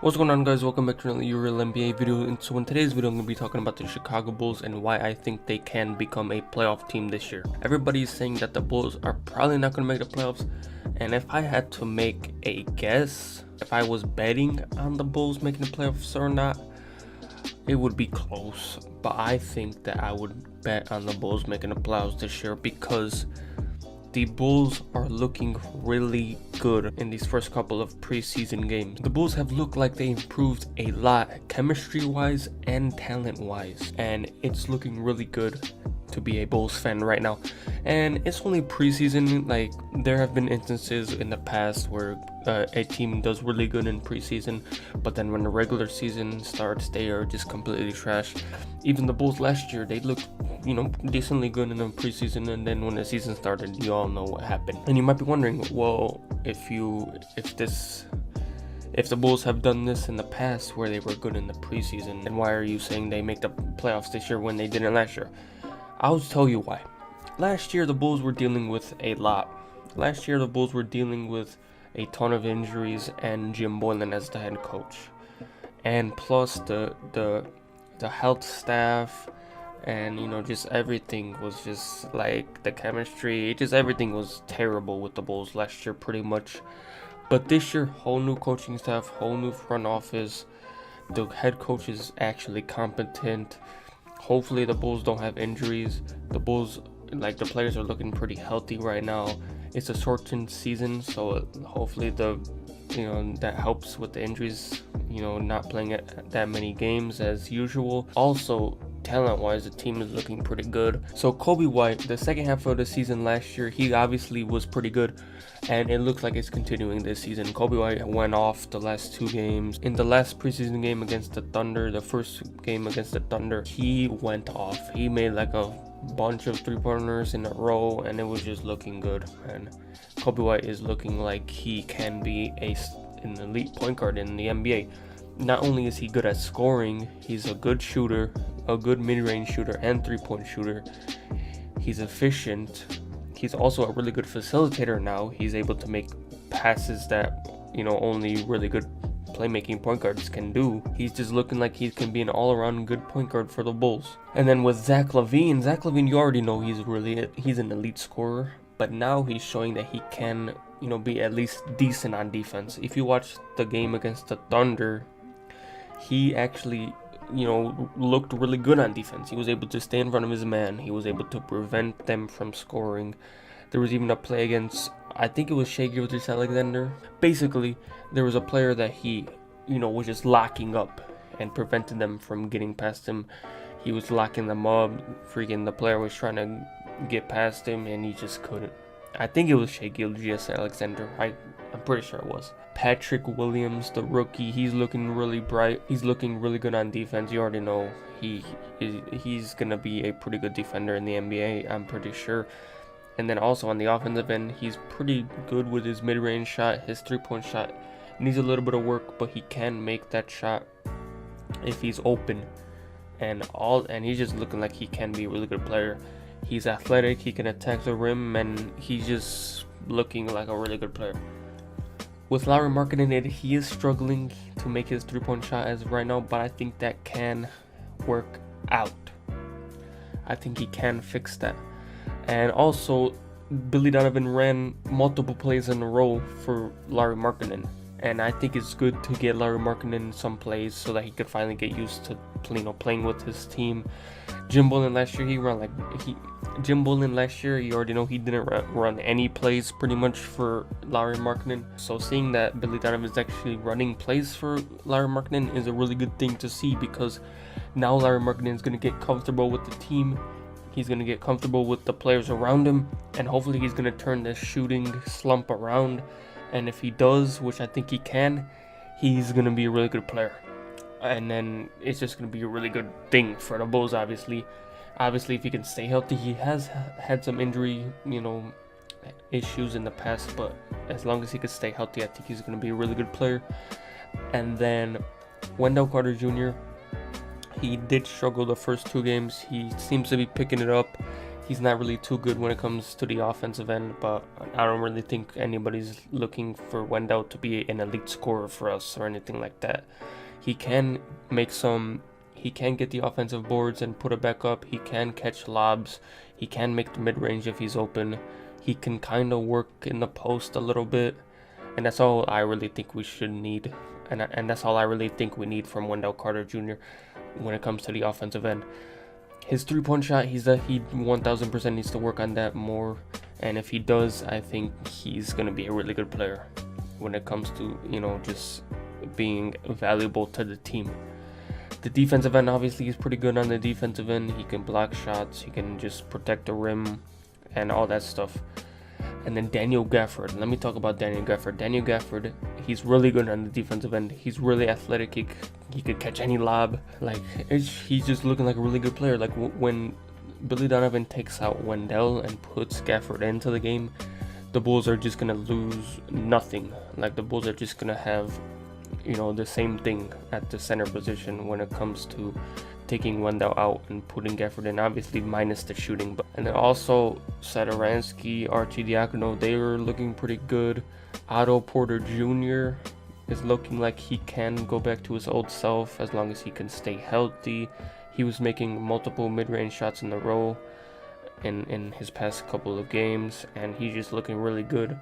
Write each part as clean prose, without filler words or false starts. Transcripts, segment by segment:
What's going on, guys? Welcome back to another Real NBA video. And so in today's video, I'm going to be talking about the Chicago Bulls and why I think they can become a playoff team this year. Everybody's saying that the Bulls are probably not going to make the playoffs, and if I had to make a guess, if I was betting on the Bulls making the playoffs or not, it would be close. But I think that I would bet on the Bulls making the playoffs this year because the Bulls are looking really good in these first couple of preseason games. The Bulls have looked like they improved a lot chemistry-wise and talent-wise, and it's looking really good to be a Bulls fan right now. And it's only preseason. Like, there have been instances in the past where a team does really good in preseason, but then when the regular season starts, they are just completely trash. Even the Bulls last year, they looked, decently good in the preseason, and then when the season started, you all know what happened. And you might be wondering, well, if the Bulls have done this in the past where they were good in the preseason, then why are you saying they make the playoffs this year when they didn't last year? I'll tell you why. Last year, the Bulls were dealing with a lot. Last year, the Bulls were dealing with a ton of injuries and Jim Boylen as the head coach. And plus the health staff and, just everything was just like the chemistry. Everything was terrible with the Bulls last year pretty much. But this year, whole new coaching staff, whole new front office. The head coach is actually competent. Hopefully the Bulls don't have injuries. The Bulls, the players are looking pretty healthy right now. It's a shortened season, so hopefully that helps with the injuries, not playing that many games as usual. Also, talent-wise, the team is looking pretty good. So Coby White, the second half of the season last year, he obviously was pretty good, and it looks like it's continuing this season. Coby White went off the last two games. In the last preseason game against the Thunder, the first game against the Thunder, he went off. He made like a bunch of three-pointers in a row, and it was just looking good. And Coby White is looking like he can be an elite point guard in the NBA. Not only is he good at scoring, he's a good shooter, a good mid-range shooter and three-point shooter. He's efficient. He's also a really good facilitator now. He's able to make passes that, only really good playmaking point guards can do. He's just looking like he can be an all-around good point guard for the Bulls. And then with Zach Levine, you already know he's an elite scorer, but now he's showing that he can, be at least decent on defense. If you watch the game against the Thunder, he actually, looked really good on defense. He was able to stay in front of his man. He was able to prevent them from scoring. There was even a play against, I think it was Shai Gilgeous-Alexander. Basically, there was a player that he, was just locking up and prevented them from getting past him. He was locking them up. The player was trying to get past him, and he just couldn't. I think it was Shai Gilgeous-Alexander. I'm pretty sure it was. Patrick Williams, the rookie, he's looking really bright. He's looking really good on defense. You already know he's gonna be a pretty good defender in the NBA, I'm pretty sure. And then also on the offensive end, he's pretty good with his mid-range shot. His three-point shot needs a little bit of work, but he can make that shot if he's open. And he's just looking like he can be a really good player. He's athletic, he can attack the rim, and he's just looking like a really good player. With Lauri Markkanen, he is struggling to make his three-point shot as of right now, but I think that can work out. I think he can fix that. And also, Billy Donovan ran multiple plays in a row for Lauri Markkanen, and I think it's good to get Lauri Markkanen some plays so that he could finally get used to playing with his team. Jim Boylen last year, you already know he didn't run any plays pretty much for Lauri Markkanen. So seeing that Billy Donovan is actually running plays for Lauri Markkanen is a really good thing to see, because now Lauri Markkanen is going to get comfortable with the team. He's going to get comfortable with the players around him, and hopefully he's going to turn this shooting slump around. And if he does, which I think he can, he's going to be a really good player. And then it's just going to be a really good thing for the Bulls, obviously. Obviously, if he can stay healthy, he has had some injury, issues in the past, but as long as he can stay healthy, I think he's going to be a really good player. And then Wendell Carter Jr., he did struggle the first two games. He seems to be picking it up. He's not really too good when it comes to the offensive end, but I don't really think anybody's looking for Wendell to be an elite scorer for us or anything like that. He can get the offensive boards and put it back up. He can catch lobs. He can make the mid-range if he's open. He can kind of work in the post a little bit. And that's all I really think we should need. And that's all I really think we need from Wendell Carter Jr. when it comes to the offensive end. His three-point shot, he 1000% needs to work on that more. And if he does, I think he's going to be a really good player when it comes to, just being valuable to the team. The defensive end, obviously, is pretty good on the defensive end. He can block shots. He can just protect the rim and all that stuff. And then Daniel Gafford. Let me talk about Daniel Gafford. Daniel Gafford, he's really good on the defensive end. He's really athletic. He could catch any lob. He's just looking like a really good player. When Billy Donovan takes out Wendell and puts Gafford into the game, the Bulls are just going to lose nothing. The Bulls are just going to have, the same thing at the center position when it comes to taking Wendell out and putting Gafford in, obviously minus the shooting. And then also Satoransky, Arcidiacono, they were looking pretty good. Otto Porter Jr. is looking like he can go back to his old self as long as he can stay healthy. He was making multiple mid-range shots in a row in his past couple of games, and he's just looking really good.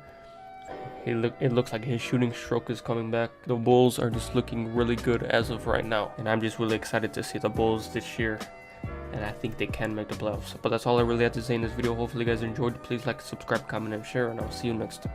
It looks like his shooting stroke is coming back. The Bulls are just looking really good as of right now, and I'm just really excited to see the Bulls this year, and I think they can make the playoffs. But that's all I really had to say in this video. Hopefully you guys enjoyed. Please like, subscribe, comment, and share, and I'll see you next time.